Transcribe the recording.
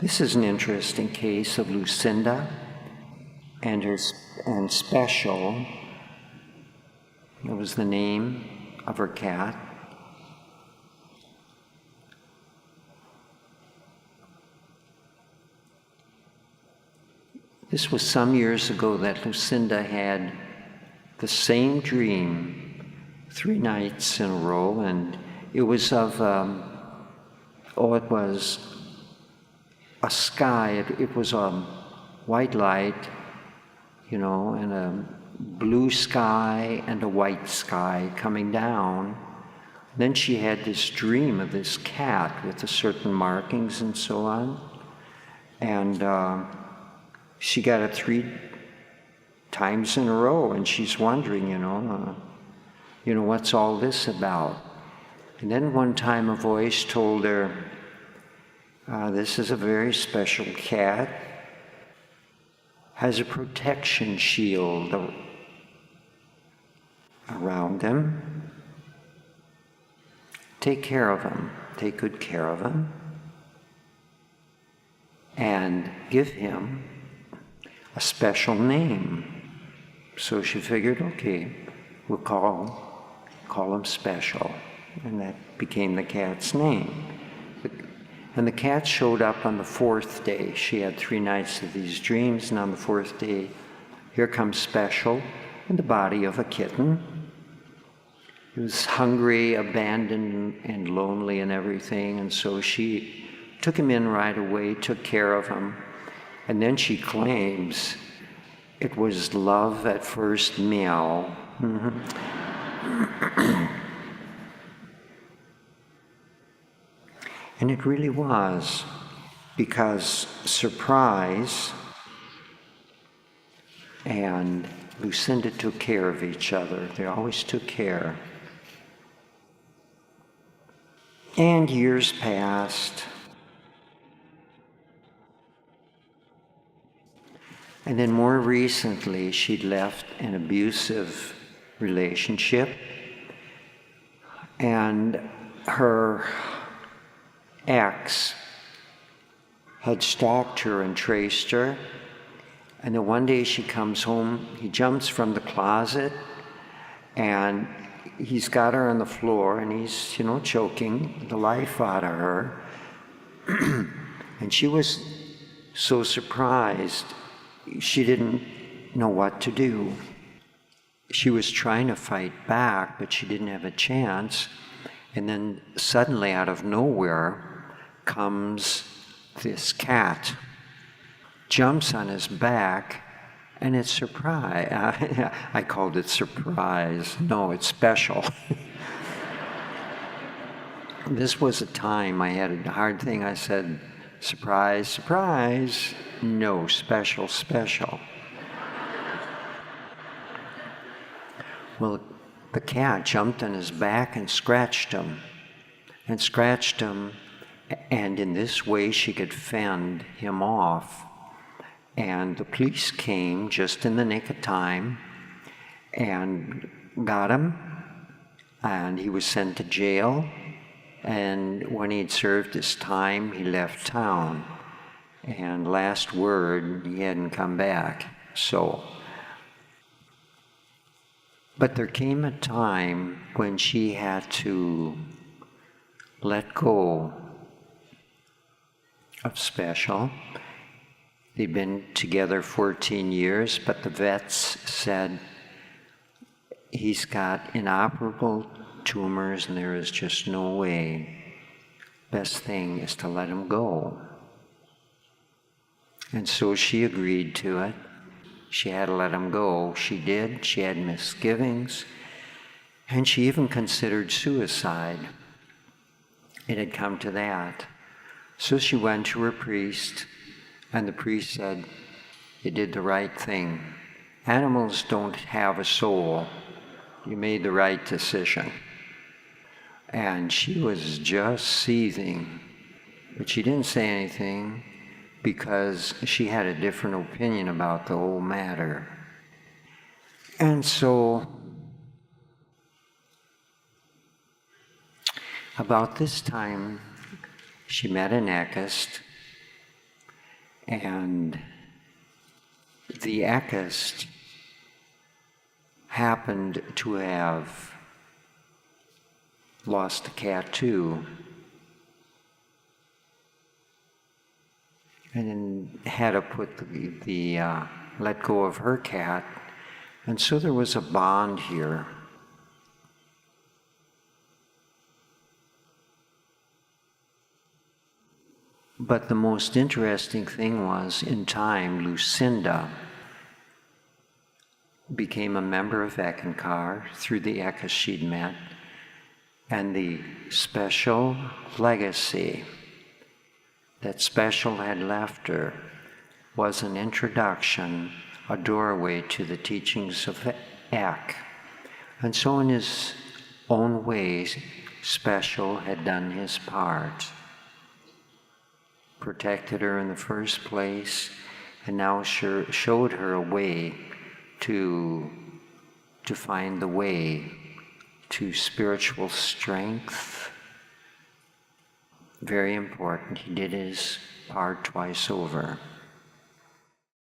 This is an interesting case of Lucinda and Special. It was the name of her cat. This was some years ago that Lucinda had the same dream 3 nights in a row, and it was of, it was a sky. It was a white light, and a blue sky and a white sky coming down. Then she had this dream of this cat with the certain markings and so on, and she got it 3 times in a row, and she's wondering, what's all this about? And then one time a voice told her, this is a very special cat, has a protection shield around him. Take care of him, take good care of him, and give him a special name. So she figured, okay, we'll call him Special, and that became the cat's name. And the cat showed up on the 4th day. She had 3 nights of these dreams, and on the 4th day, here comes Special in the body of a kitten. He was hungry, abandoned, and lonely and everything, and so she took him in right away, took care of him, and then she claims it was love at first meow. And it really was, because Surprise and Lucinda took care of each other. They always took care. And years passed. And then more recently, she'd left an abusive relationship, and her ex had stalked her and traced her. And then one day she comes home, he jumps from the closet, and he's got her on the floor, and he's, choking the life out of her. And she was so surprised, she didn't know what to do. She was trying to fight back, but she didn't have a chance. And then suddenly, out of nowhere, comes this cat, jumps on his back, and it's Surprise. I called it Surprise. No, it's Special. This was a time I had a hard thing. I said, Surprise, Surprise. No, Special, Special. Well, the cat jumped on his back and scratched him, and in this way she could fend him off. And the police came just in the nick of time and got him, and he was sent to jail. And when he'd served his time, he left town. And last word, he hadn't come back. But there came a time when she had to let go of Special. They'd been together 14 years, but the vets said he's got inoperable tumors and there is just no way. Best thing is to let him go. And so she agreed to it. She had to let him go. She did. She had misgivings. And she even considered suicide. It had come to that. So she went to her priest, and the priest said, you did the right thing. Animals don't have a soul. You made the right decision. And she was just seething, but she didn't say anything because she had a different opinion about the whole matter. And so, about this time, she met an echist, And the Ekist happened to have lost a cat too, and then had to put let go of her cat, and so there was a bond here. But the most interesting thing was, in time, Lucinda became a member of Eckankar through the Ekka she'd met, and the special legacy that Special had left her was an introduction, a doorway to the teachings of Ek. And so in his own ways, Special had done his part. Protected her in the first place, and now showed her a way to find the way to spiritual strength. Very important. He did his part twice over.